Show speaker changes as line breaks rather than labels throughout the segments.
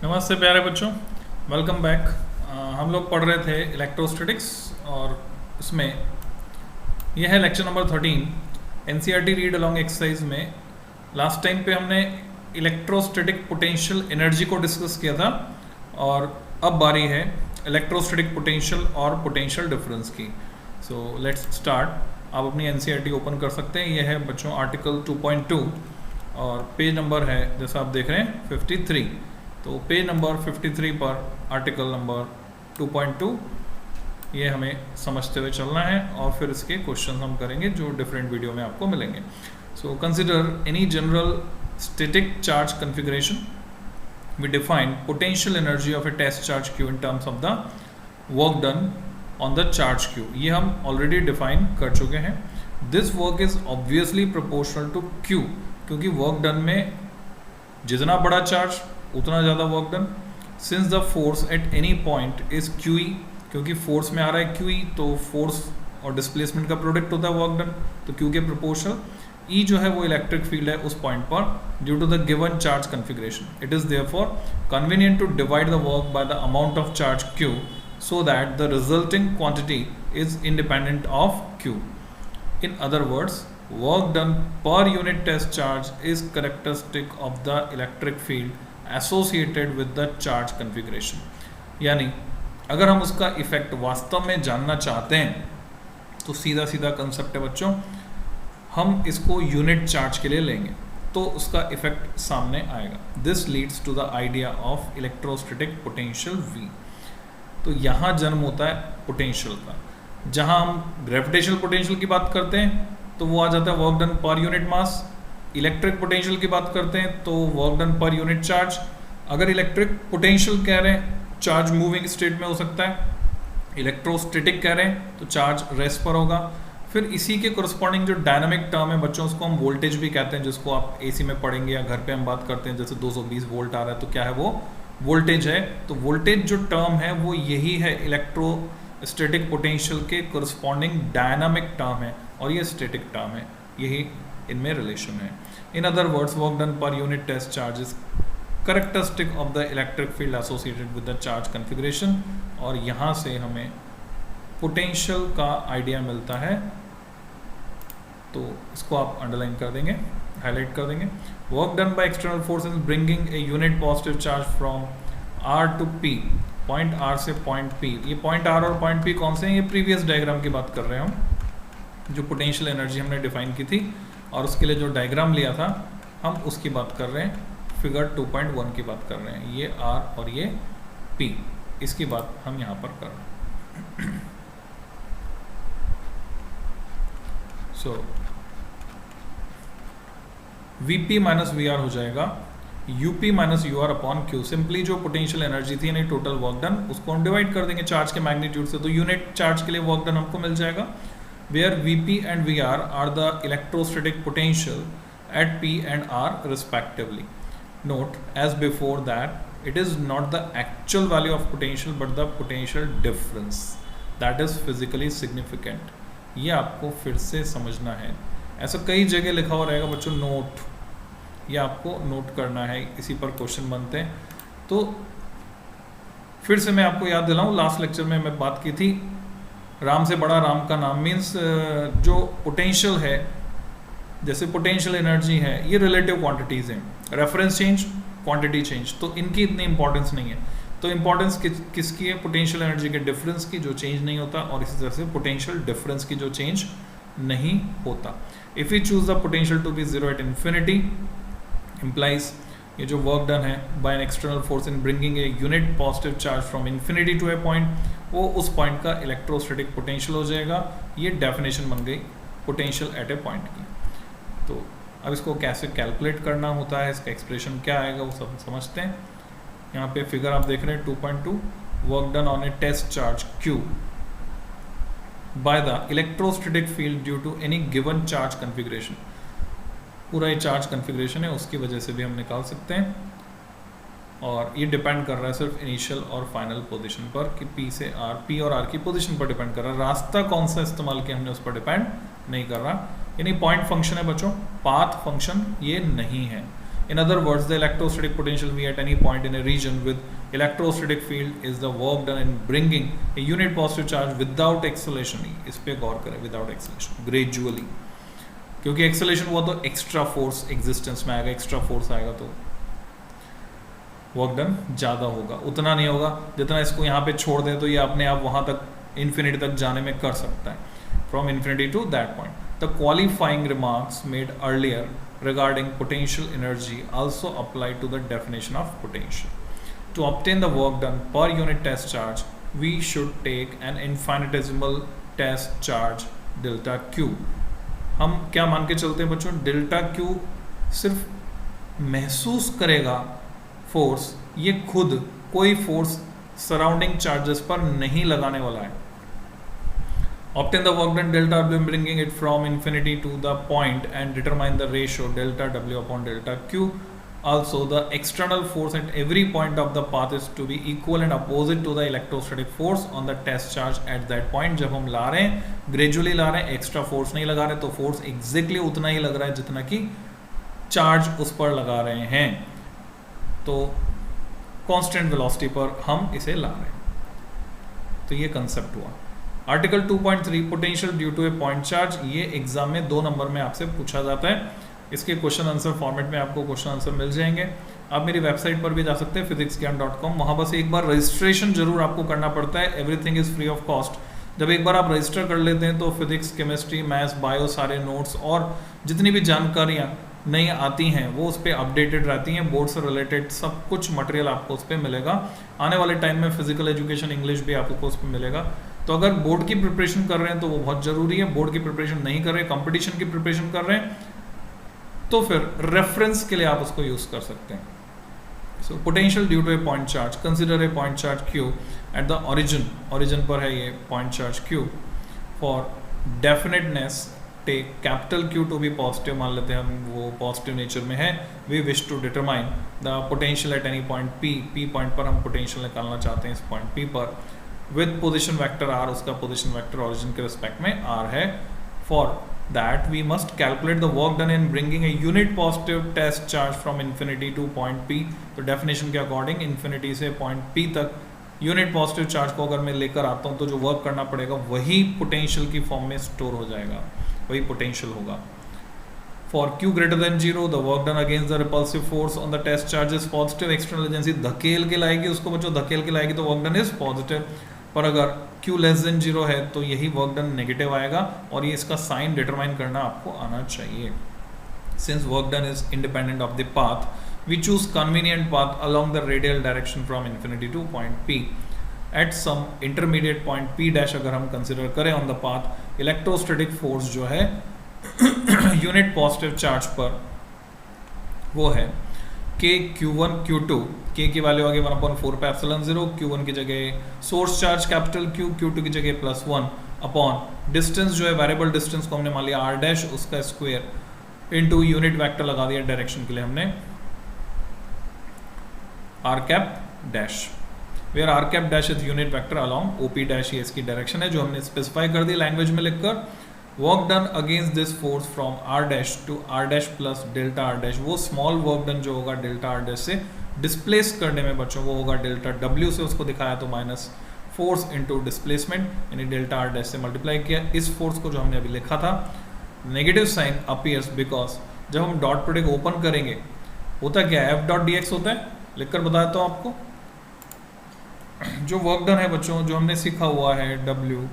नमस्ते प्यारे बच्चों, वेलकम बैक। हम लोग पढ़ रहे थे इलेक्ट्रोस्टैटिक्स और इसमें यह है lecture number 13 NCERT read along exercise में। लास्ट टाइम पे हमने इलेक्ट्रोस्टैटिक पोटेंशियल एनर्जी को डिस्कस किया था और अब बारी है इलेक्ट्रोस्टैटिक पोटेंशियल और पोटेंशियल डिफरेंस की। So let's start. आप अपनी एनसीईआरटी ओपन कर सकते हैं। यह है बच्चों आर्टिकल 2.2 और पेज नंबर है जैसा आप देख रहे हैं 53। तो पेज नंबर 53 पर आर्टिकल नंबर 2.2 ये हमें समझते हुए चलना है और फिर इसके क्वेश्चन हम करेंगे जो डिफरेंट वीडियो में आपको मिलेंगे। So consider any general static charge configuration. We define potential energy of a test charge q in terms of the work done on the charge q. ये हम ऑलरेडी डिफाइन कर चुके हैं। This work is obviously proportional to q, क्योंकि work done में जितना बड़ा charge उतना ज़्यादा work done. Since the force at any point is q E, क्योंकि फोर्स में आ रहा है क्यू ई, तो फोर्स और डिस्प्लेसमेंट का प्रोडक्ट होता है वर्क डन, तो क्यू के प्रोपोर्शनल। ई जो है वो इलेक्ट्रिक फील्ड है उस पॉइंट पर due to the given charge configuration. It is therefore convenient to divide the work by the amount of charge q so that the resulting quantity is independent of Q. In other words, work done per unit test charge is characteristic of the electric field associated with the charge configuration. यानी अगर हम उसका effect वास्तव में जानना चाहते हैं तो सीधा सीधा कंसेप्ट है बच्चों, हम इसको यूनिट चार्ज के लिए लेंगे तो उसका इफेक्ट सामने आएगा। This leads to the idea of electrostatic potential V। तो यहाँ जन्म होता है पोटेंशियल का। जहाँ हम ग्रेविटेशनल पोटेंशियल की बात करते हैं तो वो आ जाता है वर्क डन पर यूनिट मास। इलेक्ट्रिक पोटेंशियल की बात करते हैं तो वर्क डन पर यूनिट चार्ज। अगर इलेक्ट्रिक पोटेंशियल कह रहे हैं चार्ज मूविंग स्टेट में हो सकता है, इलेक्ट्रोस्टैटिक कह रहे हैं तो चार्ज रेस्ट पर होगा। फिर इसी के कोरस्पॉन्डिंग जो डायनामिक टर्म है बच्चों, उसको हम वोल्टेज भी कहते हैं, जिसको आप एसी में पढ़ेंगे या घर पे हम बात करते हैं। जैसे 220 वोल्ट आ रहा है तो क्या है वो वोल्टेज है। तो वोल्टेज जो टर्म है वो यही है इलेक्ट्रोस्टैटिक पोटेंशियल के कोरस्पॉन्डिंग डायनामिक टर्म है और ये स्टैटिक टर्म है, यही इनमें रिलेशन है। In other words, work done पर unit test charge is characteristic of the electric field associated with the charge configuration. और यहाँ से हमें पोटेंशियल का आइडिया मिलता है, तो इसको आप अंडरलाइन कर देंगे, हाईलाइट कर देंगे। Work done by external forces bringing a unit positive charge from R to P, point R से पॉइंट P। ये पॉइंट R और पॉइंट P कौन से हैं? ये प्रीवियस डायग्राम की बात कर रहे हैं हम, जो पोटेंशियल एनर्जी हमने डिफाइन की थी और उसके लिए जो डायग्राम लिया था हम उसकी बात कर रहे हैं। फिगर 2.1 की बात कर रहे हैं। ये R और ये P, इसकी बात हम यहाँ पर कर रहे हैं। सो Vp माइनस VR हो जाएगा UP minus UR upon Q। Simply जो पोटेंशियल एनर्जी थी यानी टोटल वर्क डन, उसको हम डिवाइड कर देंगे चार्ज के मैग्नीट्यूड से, तो यूनिट चार्ज के लिए वर्क डन हमको मिल जाएगा। Where Vp and VR are the electrostatic potential at P and R respectively. Note as before that it is not the actual value of potential but the potential difference that is physically significant. ये आपको फिर से समझना है। ऐसा कई जगह लिखा हुआ रहेगा बच्चों, नोट, ये आपको नोट करना है, इसी पर क्वेश्चन बनते हैं। तो फिर से मैं आपको याद दिलाऊं, लास्ट लेक्चर में मैं बात की थी राम से बड़ा राम का नाम। मीन्स जो पोटेंशियल है, जैसे पोटेंशियल एनर्जी है, ये रिलेटिव क्वांटिटीज़ हैं। रेफरेंस चेंज, क्वांटिटी चेंज, तो इनकी इतनी इंपॉर्टेंस नहीं है। तो इंपॉर्टेंस किसकी है? पोटेंशियल एनर्जी के डिफरेंस की, जो चेंज नहीं होता, और इसी तरह से पोटेंशियल डिफरेंस की, जो चेंज नहीं होता। If you choose the potential to be zero at infinity implies ये जो वर्क डन है by an external force in bringing a unit positive charge from infinity to a point, वो उस point का इलेक्ट्रोस्टैटिक पोटेंशियल हो जाएगा। ये definition बन गई पोटेंशियल एट ए पॉइंट की। तो अब इसको कैसे कैलकुलेट करना होता है, इसका एक्सप्रेशन क्या आएगा वो सब समझते हैं। यहाँ पे फिगर आप देख रहे हैं 2.2, work done on a test charge Q by the electrostatic field due to any given charge configuration. पूरा ये चार्ज कॉन्फ़िगरेशन है, उसकी वजह से भी हम निकाल सकते हैं। और ये डिपेंड कर रहा है सिर्फ इनिशियल और फाइनल पोजीशन पर कि P से R, P और R की पोजीशन पर डिपेंड कर रहा है। रास्ता कौन सा इस्तेमाल किया हमने उस पर डिपेंड नहीं कर रहा। यानी पॉइंट फंक्शन है बच्चों, पाथ फंक्शन ये नहीं है। In other words, the electrostatic potential V at any point in a region with electrostatic field is the work done in bringing a unit positive charge without acceleration. इस पे गौर करें, without acceleration, gradually. क्योंकि acceleration हुआ तो extra force existence में आएगा, extra force आएगा तो वर्क डन ज़्यादा होगा, उतना नहीं होगा जितना इसको यहाँ पे छोड़ दें तो ये अपने आप वहाँ तक इन्फिनिटी तक जाने में कर सकता है, from infinity to that point. The qualifying remarks made earlier regarding potential energy also apply to the definition of potential. To obtain the work done per unit test charge, we should take an infinitesimal test charge delta Q. हम क्या मान के चलते हैं बच्चों, delta Q सिर्फ महसूस करेगा फोर्स, ये खुद कोई फोर्स सराउंडिंग चार्जेस पर नहीं लगाने वाला है। Obtain the work done delta W bringing it from infinity to the point and determine the ratio delta W upon delta Q. Also, the external force at every point of the path is to be equal and opposite to the electrostatic force on the test charge at that point. जब हम ला रहे हैं, gradually ला रहे हैं, extra force नहीं लगा रहे, तो force exactly उतना ही लग रहा है जितना कि charge उस पर लगा रहे हैं, तो constant velocity पर हम इसे ला रहे हैं। तो ये concept हुआ। Article 2.3 potential due to a point charge, ये एग्जाम में 2 नंबर में आपसे पूछा जाता है। इसके क्वेश्चन आंसर फॉर्मेट में आपको क्वेश्चन आंसर मिल जाएंगे। आप मेरी वेबसाइट पर भी जा सकते हैं physicsgyan.com, वहाँ बस एक बार रजिस्ट्रेशन जरूर आपको करना पड़ता है, everything is free of cost. जब एक बार आप रजिस्टर कर लेते हैं तो फिजिक्स, केमिस्ट्री, मैथ्स, बायो सारे नोट्स और जितनी भी जानकारियाँ नई आती हैं वो उस पर अपडेटेड रहती हैं, बोर्ड से रिलेटेड सब कुछ मटेरियल आपको उस पर मिलेगा। आने वाले टाइम में फिजिकल एजुकेशन इंग्लिश भी आपको उस पर मिलेगा। तो अगर बोर्ड की प्रिपरेशन कर रहे हैं तो वो बहुत ज़रूरी है, बोर्ड की प्रिपरेशन नहीं कर रहे, कंपटीशन की प्रिपरेशन कर रहे हैं, तो फिर रेफरेंस के लिए आप उसको यूज़ कर सकते हैं। So potential due to a point charge, consider a point charge Q at the origin पर है ये point charge Q। For definiteness take capital Q to be positive, मान लेते हैं हम वो पॉजिटिव नेचर में है। We wish to determine the potential at any point P point पर हम पोटेंशियल निकालना चाहते हैं इस पॉइंट P पर, विद पोजिशन वैक्टर R, उसका पोजिशन वैक्टर ओरिजिन के रिस्पेक्ट में R है। For that we must calculate the work done in bringing a unit positive test charge from infinity to point P। तो definition के according infinity से point P तक unit positive charge को अगर मैं लेकर आता हूँ तो जो वर्क करना पड़ेगा वही पोटेंशियल की फॉर्म में स्टोर हो जाएगा, वही पोटेंशियल होगा। For Q greater than 0 the work done against the repulsive force on the test charge is positive. External agency धकेल के लाएगी उसको बच्चों, धकेल के लाएगी तो वर्क डन इज पॉजिटिव। पर अगर Q लेस देन 0 है तो यही वर्क डन नेगेटिव आएगा, और ये इसका साइन डिटरमाइन करना आपको आना चाहिए। Since work done is independent of the path, we choose convenient path along the radial direction from infinity to point P। At some intermediate point P dash अगर हम कंसिडर करें on the path, electrostatic force जो है unit positive charge पर वो है K Q1 Q2, K की value आ गई 1/4 पे एप्सिलॉन 0, Q1 की जगह source charge capital Q, Q2 की जगह +1 अपॉन डिस्टेंस जो है वेरिएबल डिस्टेंस को हमने मान लिया R डैश, उसका स्क्वायर इनटू यूनिट वेक्टर लगा दिया डायरेक्शन के लिए हमने R cap dash, where R cap dash is unit vector along OP dash, ये इसकी डायरेक्शन है जो हमने स्पेसिफाई कर दी लैंग्वेज में लिखकर। Work done against this force from R dash to R dash plus delta R dash, वो small work done जो होगा डेल्टा R डैश से डिस्प्लेस करने में बच्चों वो होगा डेल्टा W से, उसको दिखाया तो माइनस फोर्स इनटू डिस्प्लेसमेंट, यानी डेल्टा R डैश से मल्टीप्लाई किया इस फोर्स को जो हमने अभी लिखा था। नेगेटिव साइन अपीयर्स बिकॉज जब हम डॉट प्रोडक्ट ओपन करेंगे होता क्या है, F डॉट dx होता है, लिखकर बताता हूँ आपको। जो वर्क डन है बच्चों, जो हमने सीखा हुआ है W,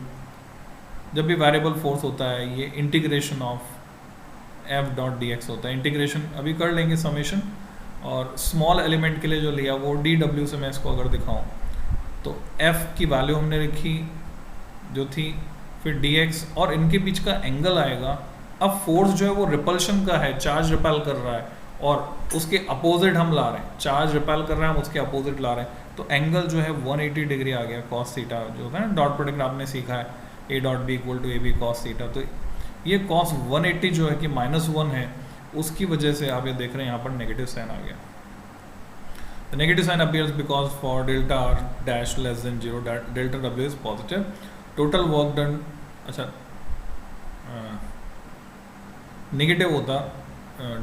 जब भी वेरिएबल फोर्स होता है ये integration of F dot dx होता है। इंटीग्रेशन अभी कर लेंगे समेशन, और स्मॉल एलिमेंट के लिए जो लिया वो dw से मैं इसको अगर दिखाऊं तो F की वैल्यू हमने रखी जो थी, फिर dx और इनके बीच का एंगल आएगा। अब फोर्स जो है वो रिपल्शन का है, चार्ज रिपेल कर रहा है और उसके अपोजिट हम ला रहे हैं, चार्ज रिपेल कर रहे हैं हम उसके अपोजिट ला रहे हैं, तो एंगल जो है 180 डिग्री आ गया cos थीटा, जो होता है ना डॉट प्रोडक्ट आपने सीखा है A dot B equal to AB cos theta. तो ये cos 180 जो है कि -1 है, उसकी वजह से आप ये देख रहे हैं यहाँ पर नेगेटिव साइन आ गया। The negative sign appears because for delta R dash less than 0 delta W is positive. Total work done, अच्छा नेगेटिव होता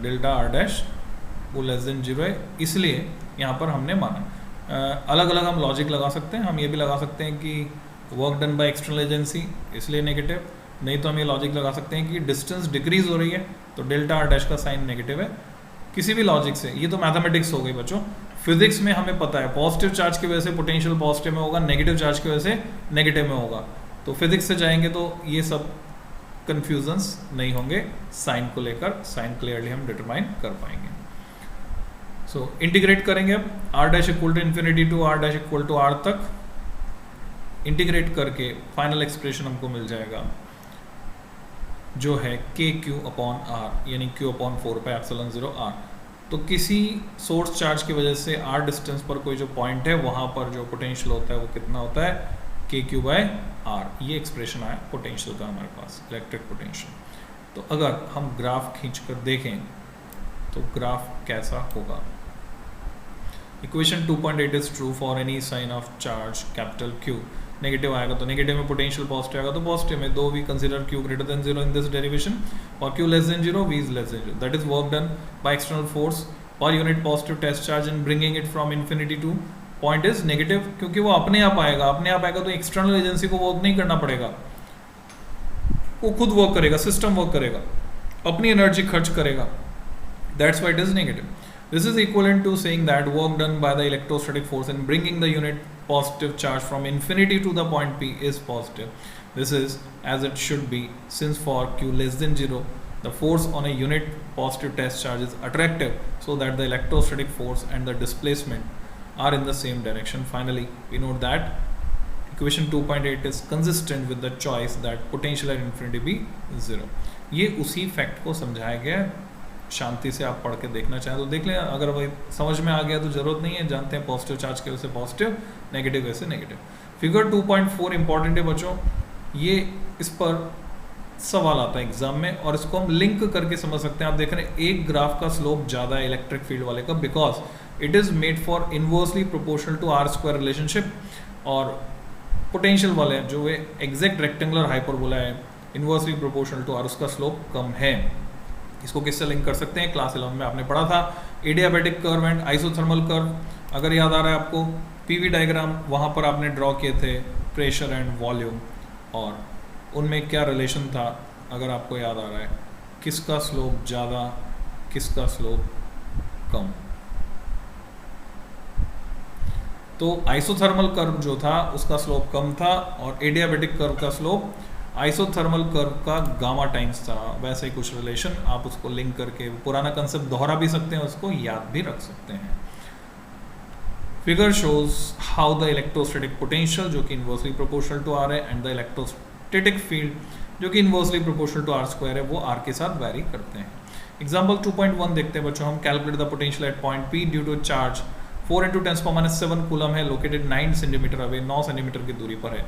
डेल्टा R डैश वो लेस देन 0 है, इसलिए यहाँ पर हमने माना। अलग अलग हम लॉजिक लगा सकते हैं, हम ये भी लगा सकते हैं कि work done by external agency इसलिए नेगेटिव, नहीं तो हम ये लॉजिक लगा सकते हैं कि डिस्टेंस डिक्रीज हो रही है तो डेल्टा आर डैश का साइन नेगेटिव है। किसी भी लॉजिक से, ये तो मैथमेटिक्स हो गई बच्चों। फिजिक्स में हमें पता है पॉजिटिव चार्ज की वजह से पोटेंशियल पॉजिटिव में होगा, नेगेटिव चार्ज की वजह से नेगेटिव में होगा। तो फिजिक्स से जाएंगे तो ये सब कंफ्यूजन्स नहीं होंगे साइन को लेकर, साइन क्लियरली हम डिटरमाइन कर पाएंगे। सो इंटीग्रेट करेंगे अब R dash equal to infinity to R dash equal to R तक इंटीग्रेट करके फाइनल एक्सप्रेशन हमको मिल जाएगा जो है के क्यू अपॉन आर, यानी q upon 4 pi epsilon 0 R. तो किसी सोर्स चार्ज की वजह से आर डिस्टेंस पर कोई जो पॉइंट है वहाँ पर जो पोटेंशियल होता है वो कितना होता है, के क्यू बाय आर। ये एक्सप्रेशन आया पोटेंशियल का हमारे पास, इलेक्ट्रिक पोटेंशियल। तो अगर हम ग्राफ खींच कर देखें तो ग्राफ कैसा होगा। Equation 2.8 is true for any sign of charge capital q. Negative आएगा तो नेगेटिव में, पोटेंशियल पॉजिटिव आएगा तो पॉजिटिव में। दो we consider Q greater than 0 in this derivation और Q less than 0, V is less than 0, that is work done by external force per unit positive test charge in bringing it from infinity to point is negative, क्योंकि वो अपने आप आएगा, अपने आप आएगा तो एक्सटर्नल एजेंसी को वर्क नहीं करना पड़ेगा, वो खुद वर्क करेगा, सिस्टम वर्क करेगा, अपनी एनर्जी खर्च करेगा, that's why it is negative. This is equivalent to saying that work done by the electrostatic force in bringing the unit positive charge from infinity to the point P is positive. This is as it should be, since for Q less than 0, the force on a unit positive test charge is attractive, so that the electrostatic force and the displacement are in the same direction. Finally, we note that equation 2.8 is consistent with the choice that potential at infinity be 0. ये उसी fact को समझाया गया है। शांति से आप पढ़ के देखना चाहें तो देख लें, अगर वही समझ में आ गया तो जरूरत नहीं है, जानते हैं पॉजिटिव चार्ज की वजह से पॉजिटिव, नेगेटिव वजह से नेगेटिव। फिगर 2.4 इंपॉर्टेंट है बच्चों, ये इस पर सवाल आता है एग्जाम में और इसको हम लिंक करके समझ सकते हैं। आप देख रहे हैं एक ग्राफ का स्लोप ज़्यादा है इलेक्ट्रिक फील्ड वाले का, because it is made for inversely proportional to R square relationship, और पोटेंशियल वाले जो वे एग्जैक्ट रेक्टेंगुलर हाइपरबोला है इनवर्सली प्रोपोर्शनल टू आर, उसका स्लोप कम है। इसको किससे लिंक कर सकते हैं, क्लास 11 में आपने पढ़ा था adiabatic curve and isothermal curve. अगर याद आ रहा है आपको पीवी डायग्राम, वहाँ पर आपने ड्रॉ किए थे प्रेशर एंड वॉल्यूम, और उनमें क्या रिलेशन था अगर आपको याद आ रहा है, किसका स्लोप ज़्यादा किसका स्लोप कम। तो आइसोथर्मल कर्व जो था उसका स्लोप कम था और एडियाबैटिक कर्व का स्लोप आइसोथर्मल कर्व का गामा टाइम्स था। वैसे ही कुछ रिलेशन आप उसको लिंक करके पुराना कंसेप्ट दोहरा भी सकते हैं, उसको याद भी रख सकते हैं। Figure shows how the electrostatic potential जो कि इनवर्सली प्रोपोर्शनल टू आर है एंड द इलेक्ट्रोस्टैटिक फील्ड जो कि inversely proportional to R square है वो आर के साथ वैरी करते हैं। एग्जाम्पल 2.1 देखते हैं बच्चों हम। Calculate the potential at point P due to charge 4 × 10⁻⁷ coulomb है, लोकेटेड 9 सेंटीमीटर अवे, 9 सेंटीमीटर की दूरी पर है।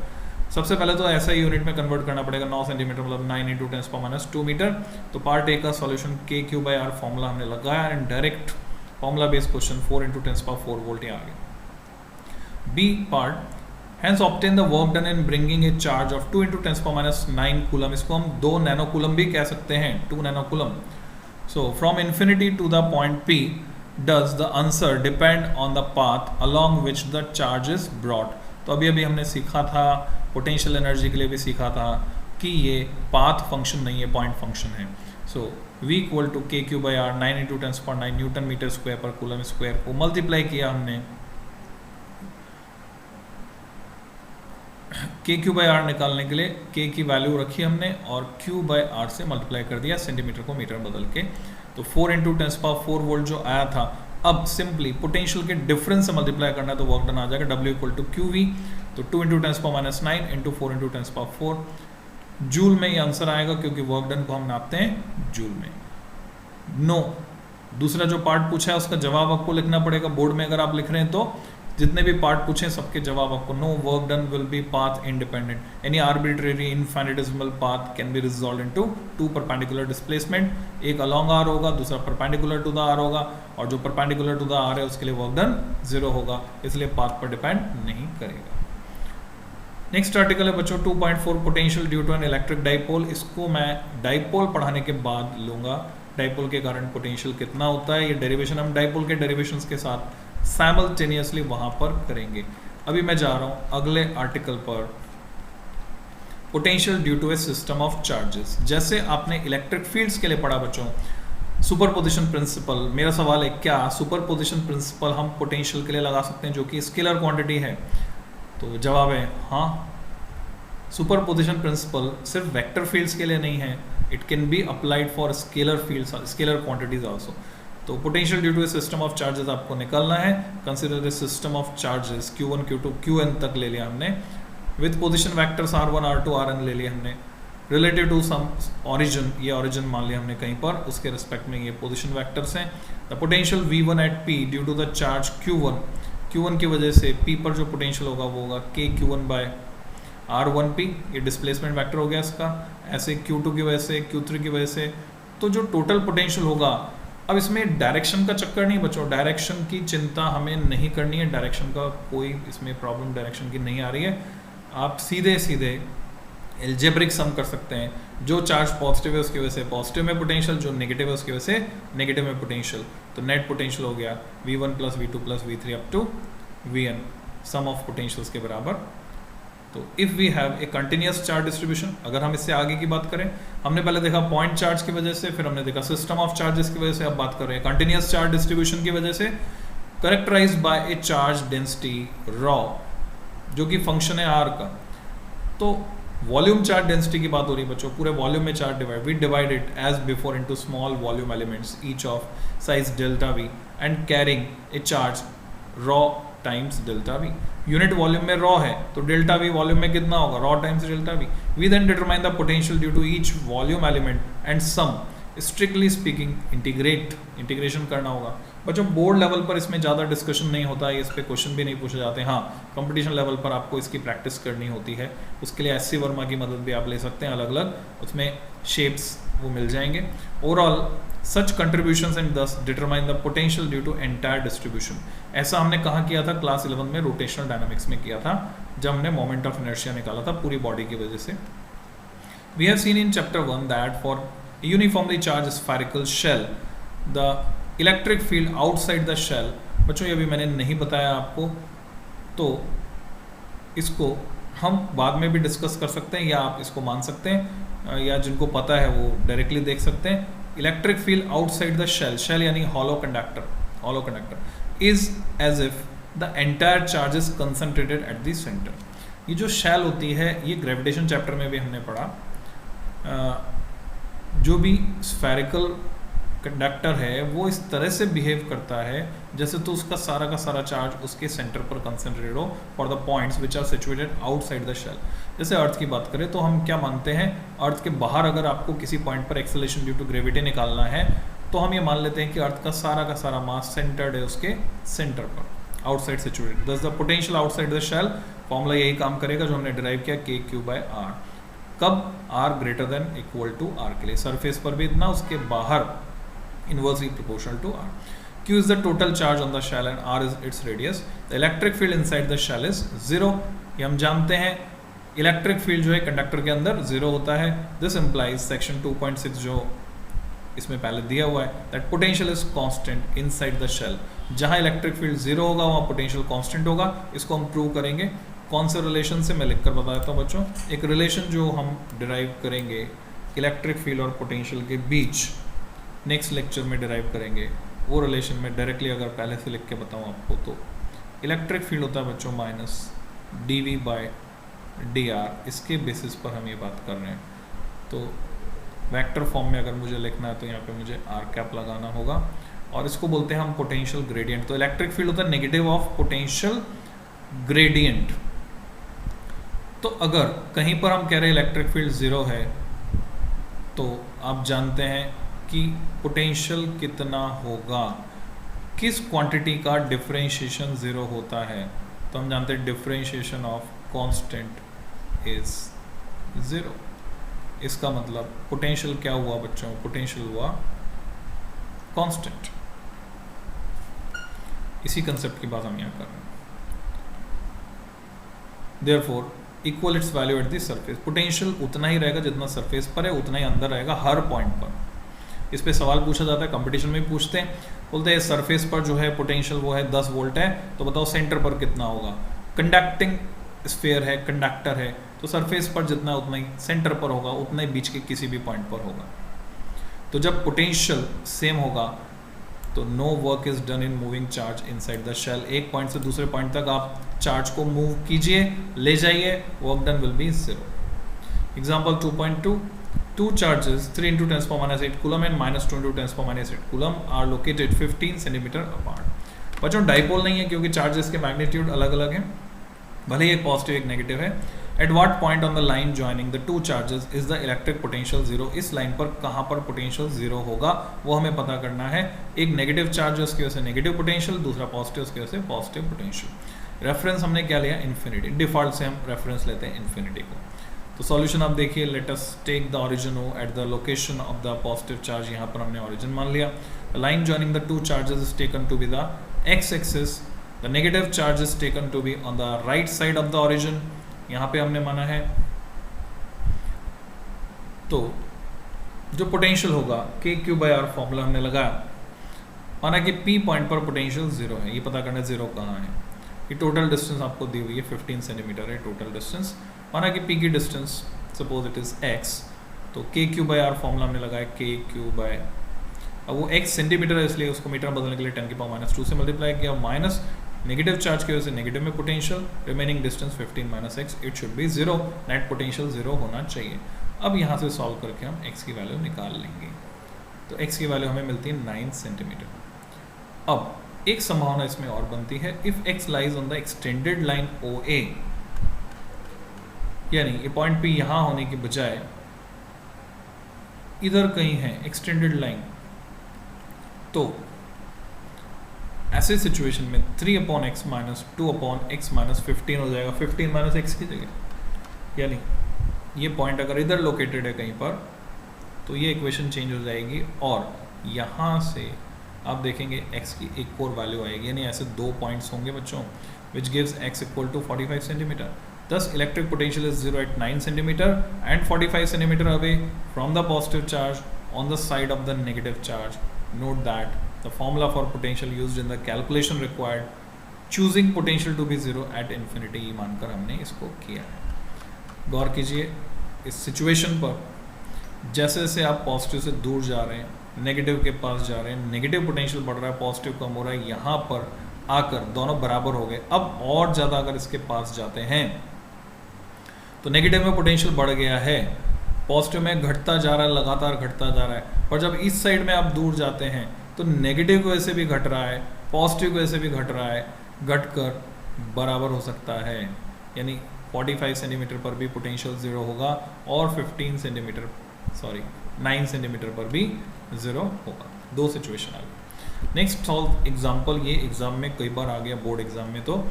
सबसे पहले तो ऐसा ही यूनिट में कन्वर्ट करना पड़ेगा, 9 सेंटीमीटर मतलब 9 × 10⁻² मीटर। तो पार्ट ए का सॉल्यूशन के क्यू बाई आर फॉर्मूला हमने लगाया and direct formula based question 4 × 10⁴ volt आ गया। B part, hence obtain the work done in bringing a charge of 2 × 10⁻⁹ coulomb, इसको हम 2 नैनो कूलम भी कह सकते हैं, 2 nano coulomb. So from infinity to the point P does the answer depend on the path along which the charge is brought. तो अभी अभी हमने सीखा था, पोटेंशियल एनर्जी के लिए भी सीखा था कि ये पाथ फंक्शन नहीं है, पॉइंट फंक्शन है। So V equal to k q by R 9 × 10⁹ newton metre square पर कूलम स्क्वायर को मल्टीप्लाई किया हमने, के क्यू बाई आर निकालने के लिए के की वैल्यू रखी हमने और क्यू बाई आर से मल्टीप्लाई कर दिया सेंटीमीटर को मीटर बदल के। तो 4 × 10⁴ वोल्ट जो आया था, अब सिंपली पोटेंशियल के डिफरेंस से मल्टीप्लाई करना है तो वर्क डन आ जाएगा W equal to q V. तो 2 × 10⁻⁹ × 4 × 10⁴ जूल में ये आंसर आएगा, क्योंकि वर्क डन को हम नापते हैं जूल में। नो, दूसरा जो पार्ट पूछा है उसका जवाब आपको लिखना पड़ेगा बोर्ड में। अगर आप लिख रहे हैं तो जितने भी पार्ट पूछे सबके जवाब आपको, no work done will be path independent, any arbitrary infinitesimal path can be resolved into 2 perpendicular displacement, एक अलॉन्ग आर होगा, दूसरा परपेंडिकुलर टू द आर होगा, और जो परपेंडिकुलर टू द आर है उसके लिए वर्क डन 0 होगा, इसलिए पाथ पर डिपेंड नहीं करेगा। नेक्स्ट आर्टिकल है बच्चों 2.4 potential due to an electric dipole. इसको मैं डाइपोल पढ़ाने के बाद लूँगा, डाइपोल के कारण पोटेंशियल कितना होता है, ये डेरिवेशन हम डाइपोल के डेरिवेशंस के साथ साइमल्टेनियसली वहां पर करेंगे। अभी मैं जा रहा हूं अगले आर्टिकल पर, potential due to a system of charges. जैसे आपने इलेक्ट्रिक फील्ड्स के लिए पढ़ा बच्चों सुपरपोजिशन प्रिंसिपल, मेरा सवाल है क्या सुपरपोजिशन प्रिंसिपल हम पोटेंशियल के लिए लगा सकते हैं जो कि स्केलर क्वांटिटी है? तो जवाब है हाँ, सुपरपोजिशन प्रिंसिपल सिर्फ वेक्टर फील्ड्स के लिए नहीं है, it can be applied for scalar fields, scalar quantities also. तो potential due to a system of charges आपको निकालना है। Consider the system of charges Q1 Q2 Qn तक ले लिया हमने, with position vectors R1 R2 Rn ले लिया हमने, रिलेटेड टू सम ऑरिजिन, ये ऑरिजिन मान लिया हमने कहीं पर, उसके रिस्पेक्ट में ये पोजिशन वैक्टर्स हैं। The potential V1 at P due to the charge Q1 की वजह से P पर जो पोटेंशियल होगा वो होगा K Q1 बाय R1P, ये डिस्प्लेसमेंट वेक्टर हो गया इसका। ऐसे Q2 की वजह से, Q3 की वजह से, तो जो टोटल पोटेंशियल होगा, अब इसमें डायरेक्शन का चक्कर नहीं बच्चों, डायरेक्शन की चिंता हमें नहीं करनी है, डायरेक्शन का कोई इसमें प्रॉब्लम डायरेक्शन की नहीं आ रही है। आप सीधे सीधे एल्जेब्रिक सम कर सकते हैं, जो चार्ज पॉजिटिव है उसकी वजह से पॉजिटिव में पोटेंशियल, जो नेगेटिव है उसकी वजह से नेगेटिव में पोटेंशियल, तो नेट पोटेंशियल हो गया V1 plus V2 plus V3 up to Vn, sum of potentials के बराबर। तो if we have a continuous charge distribution, अगर हम इससे आगे की बात करें, हमने पहले देखा पॉइंट चार्ज की वजह से, फिर हमने देखा सिस्टम ऑफ चार्जेस की वजह से, अब बात कर रहे हैं कंटिन्यूस चार्ज डिस्ट्रीब्यूशन की वजह से, characterized by a charge density rho, जो कि फंक्शन है R का। तो वॉल्यूम चार्ज डेंसिटी की बात हो रही है बच्चों, पूरे वॉल्यूम में charge divide, we divide it as before into small volume elements each of size delta V and carrying a charge rho times delta V। Unit volume में रॉ है तो डेल्टा V वॉल्यूम में कितना होगा, rho times delta V। We then determine the potential due to each volume element and sum, strictly speaking integration करना होगा बच्चों। Board level पर इसमें ज़्यादा डिस्कशन नहीं होता है, इस पर क्वेश्चन भी नहीं पूछे जाते। हाँ, कंपटीशन लेवल पर आपको इसकी प्रैक्टिस करनी होती है, उसके लिए SC वर्मा की मदद भी आप ले सकते हैं, अलग अलग उसमें शेप्स वो मिल जाएंगे। Overall such contributions and thus determine the potential due to entire distribution. ऐसा हमने कहाँ किया था, क्लास 11 में रोटेशनल डायनामिक्स में किया था, जब हमने मोमेंट ऑफ इनर्शिया निकाला था पूरी बॉडी की वजह से। We have seen in chapter 1 that for uniformly charge spherical shell the electric field outside the shell, बच्चों ये भी मैंने नहीं बताया आपको, तो इसको हम बाद में भी डिस्कस कर सकते हैं, या आप इसको मान सकते हैं, या जिनको पता है वो डायरेक्टली देख सकते हैं। Electric field outside the shell, shell यानी hollow conductor is as if the entire charge is concentrated at the centre. ये जो शेल होती है, ये ग्रेविटेशन चैप्टर में भी हमने पढ़ा, जो भी स्फेरिकल कंडक्टर है वो इस तरह से बिहेव करता है जैसे तो उसका सारा का सारा चार्ज उसके सेंटर पर कंसंट्रेटेड हो for the points which are situated outside the shell. जैसे अर्थ की बात करें तो हम क्या मानते हैं, अर्थ के बाहर अगर आपको किसी पॉइंट पर एक्सेलरेशन ड्यू टू ग्रेविटी निकालना है तो हम ये मान लेते हैं कि अर्थ का सारा मास सेंटर्ड है उसके सेंटर पर, outside situated. Thus the potential outside the shell, formula यही काम करेगा जो हमने डिराइव किया, KQ/R। कब, R greater than equal to R के लिए, सरफेस पर भी इतना, उसके बाहर inversely proportional to R. Q is the total charge on the shell and R is its radius. The electric field inside the shell is 0. ये हम जानते हैं, इलेक्ट्रिक फील्ड जो है कंडक्टर के अंदर 0 होता है। This implies सेक्शन 2.6 जो इसमें पहले दिया हुआ है, that potential is constant inside the shell. जहाँ इलेक्ट्रिक फील्ड 0 होगा वहाँ पोटेंशियल कांस्टेंट होगा। इसको हम प्रूव करेंगे कौन से रिलेशन से, मैं लिखकर बता देता हूँ बच्चों। एक रिलेशन जो हम डिराइव करेंगे इलेक्ट्रिक फील्ड और पोटेंशियल के बीच, नेक्स्ट लेक्चर में डिराइव करेंगे वो रिलेशन में। डायरेक्टली अगर पहले से लिख के बताऊँ आपको तो इलेक्ट्रिक फील्ड होता है बच्चों माइनस dV/dr, इसके बेसिस पर हम ये बात कर रहे हैं। तो वेक्टर फॉर्म में अगर मुझे लिखना है तो यहाँ पे मुझे r कैप लगाना होगा, और इसको बोलते हैं हम पोटेंशियल ग्रेडियंट। तो इलेक्ट्रिक फील्ड होता है नेगेटिव ऑफ पोटेंशियल ग्रेडियंट। तो अगर कहीं पर हम कह रहे हैं इलेक्ट्रिक फील्ड 0 है, तो आप जानते हैं कि पोटेंशियल कितना होगा, किस क्वांटिटी का डिफरेंशिएशन 0 होता है, तो हम जानते हैं डिफरेंशिएशन ऑफ कांस्टेंट इज 0। इसका मतलब पोटेंशियल क्या हुआ बच्चों, पोटेंशियल हुआ कांस्टेंट। इसी कंसेप्ट की बात हम यहाँ कर रहे हैं। Therefore equal it's value at the surface, potential उतना ही रहेगा जितना सरफेस पर है, उतना ही अंदर रहेगा हर पॉइंट पर। इस पे सवाल पूछा जाता है, कंपटीशन में भी पूछते हैं, बोलते हैं सरफेस पर जो है पोटेंशियल वो है 10 वोल्ट है, तो बताओ सेंटर पर कितना होगा। कंडक्टिंग स्फीयर है, कंडक्टर है, तो सरफेस पर जितना उतना ही सेंटर पर होगा, उतना ही बीच के किसी भी पॉइंट पर होगा। तो जब पोटेंशियल सेम होगा तो no work is done in moving charge inside the shell. एक पॉइंट से दूसरे पॉइंट तक आप चार्ज को मूव कीजिए, ले जाइए, work done will B 0। Example 2.2, two charges 3 into 10 power minus 8 coulomb and minus 2 into 10 power minus 8 coulomb are located 15 centimeter apart। बच्चों डाइपोल नहीं है क्योंकि चार्जेस के मैग्नीट्यूड अलग अलग हैं, भले ही एक पॉजिटिव एक नेगेटिव है। At what point on the line joining the two charges is the electric potential 0। इस लाइन पर कहाँ पर पोटेंशियल 0 होगा वो हमें पता करना है। एक नेगेटिव चार्ज है उसकी वजह से नेगेटिव पोटेंशियल, दूसरा पॉजिटिव उसकी वजह से पॉजिटिव पोटेंशियल। रेफरेंस हमने क्या लिया, इन्फिनिटी। डिफॉल्ट से हम रेफरेंस लेते हैं इन्फिनिटी को। तो सॉल्यूशन आप देखिए, let us take the origin at the location of the positive charge. यहाँ पर हमने ओरिजिन मान लिया। Line joining the two charges is taken to be the x axis, the negative charge is taken to be on the right side of the origin. यहाँ पे हमने माना है तो जो पोटेंशियल होगा KQ/R फॉर्मूला हमने लगाया, माना कि P पॉइंट पर पोटेंशियल 0 है, ये पता करना 0 कहाँ है। ये टोटल डिस्टेंस आपको दी हुई है 15 सेंटीमीटर है टोटल डिस्टेंस। माना कि P की distance suppose it is x, तो KQ/R फॉर्मूला हमने लगाया KQ/, अब वो x सेंटीमीटर है इसलिए उसको मीटर बदलने के लिए 10⁻² से मल्टीप्लाई किया, माइनस नेगेटिव चार्ज की वजह से नेगेटिव में potential, remaining distance 15 - x, it should be 0। Net potential 0 होना चाहिए। अब यहाँ से सॉल्व करके हम x की वैल्यू निकाल लेंगे। तो x की वैल्यू हमें मिलती है 9 सेंटीमीटर। अब एक संभावना इसमें और बनती है, if x lies on the extended line OA, यानी ये पॉइंट P यहाँ होने की बजाय इधर कहीं है एक्सटेंडेड लाइन, तो ऐसे सिचुएशन में 3/x - 2/x - 15 हो जाएगा, 15 - x की जगह। यानी ये पॉइंट अगर इधर लोकेटेड है कहीं पर तो ये इक्वेशन चेंज हो जाएगी और यहाँ से आप देखेंगे x की एक और वैल्यू आएगी, यानी ऐसे 2 पॉइंट्स होंगे बच्चों, which gives x = 45 centimetre. Thus electric potential is 0 at 9 centimeter and 45 centimeter away from the positive charge on the side of the negative charge. Note that the formula for potential used in the calculation required choosing potential to be 0 at infinity मानकर हमने इसको किया है। गौर कीजिए इस situation पर, जैसे जैसे आप पॉजिटिव से दूर जा रहे हैं, नेगेटिव के पास जा रहे हैं, नेगेटिव पोटेंशियल बढ़ रहा है, पॉजिटिव कम हो रहा है, यहाँ पर आकर दोनों बराबर हो गए। अब और ज़्यादा अगर इसके पास जाते हैं तो नेगेटिव में पोटेंशियल बढ़ गया है, पॉजिटिव में घटता जा रहा है, लगातार घटता जा रहा है। और जब इस साइड में आप दूर जाते हैं तो नेगेटिव की वजह से भी घट रहा है, पॉजिटिव की वजह से भी घट रहा है, घटकर बराबर हो सकता है। यानी 45 सेंटीमीटर पर भी पोटेंशियल 0 होगा और 9 सेंटीमीटर पर भी 0 होगा। 2 सिचुएशन आ गई। नेक्स्ट सॉल्व एग्जाम्पल, ये एग्जाम में कई बार आ गया, बोर्ड एग्जाम में। तो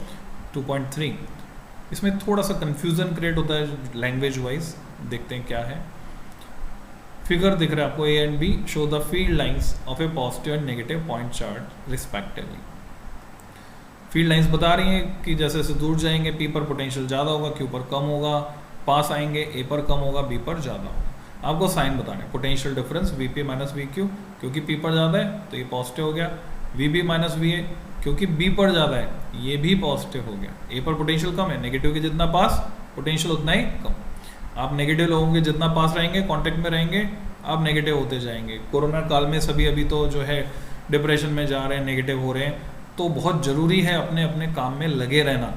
2.3, इसमें थोड़ा सा कंफ्यूजन क्रिएट होता है लैंग्वेज वाइज। देखते हैं क्या है। फिगर दिख रहा है आपको, A and B show the field lines of A positive and negative point charge respectively. Field lines बता रही हैं कि जैसे जैसे दूर जाएंगे P पर पोटेंशियल ज़्यादा होगा, Q पर कम होगा, पास आएंगे A पर कम होगा, B पर ज़्यादा होगा। आपको साइन बताना है, पोटेंशियल डिफरेंस VP - VQ, क्योंकि P पर ज़्यादा है तो ये पॉजिटिव हो गया, VB - VA क्योंकि B पर ज़्यादा है, ये भी पॉजिटिव हो गया। A पर पोटेंशियल कम है, नेगेटिव के जितना पास पोटेंशियल उतना ही कम। आप नेगेटिव लोगों के जितना पास रहेंगे, कांटेक्ट में रहेंगे, आप नेगेटिव होते जाएंगे। कोरोना काल में सभी अभी तो जो है डिप्रेशन में जा रहे हैं, नेगेटिव हो रहे हैं, तो बहुत ज़रूरी है अपने अपने काम में लगे रहना।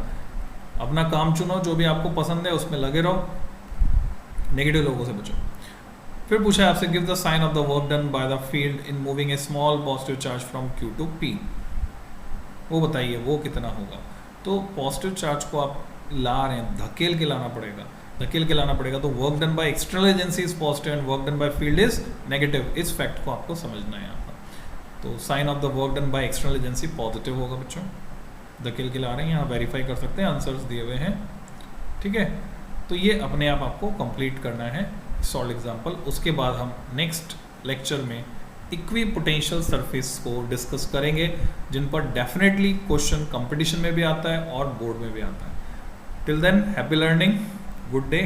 अपना काम चुनो, जो भी आपको पसंद है उसमें लगे रहो, नेगेटिव लोगों से बचो। फिर पूछा है आपसे, give the sign of the work done by the field in moving a small positive charge from Q to P। वो बताइए वो कितना होगा। तो पॉजिटिव चार्ज को आप ला रहे हैं, धकेल के लाना पड़ेगा, धकेल के लाना पड़ेगा। तो work done by external agency is positive and work done by field is negative. इस फैक्ट को आपको समझना है यहाँ पर। तो sign of the work done by external agency positive होगा बच्चों, धकेल के ला रहे हैं। यहाँ वेरीफाई कर सकते हैं, आंसर्स दिए हुए हैं, ठीक है। तो ये अपने आप आपको कंप्लीट करना है सॉल्व एग्जाम्पल। उसके बाद हम नेक्स्ट लेक्चर में इक्वी पोटेंशियल सरफेस को डिस्कस करेंगे, जिन पर डेफिनेटली क्वेश्चन कंपटीशन में भी आता है और बोर्ड में भी आता है। Till than happy learning, good day.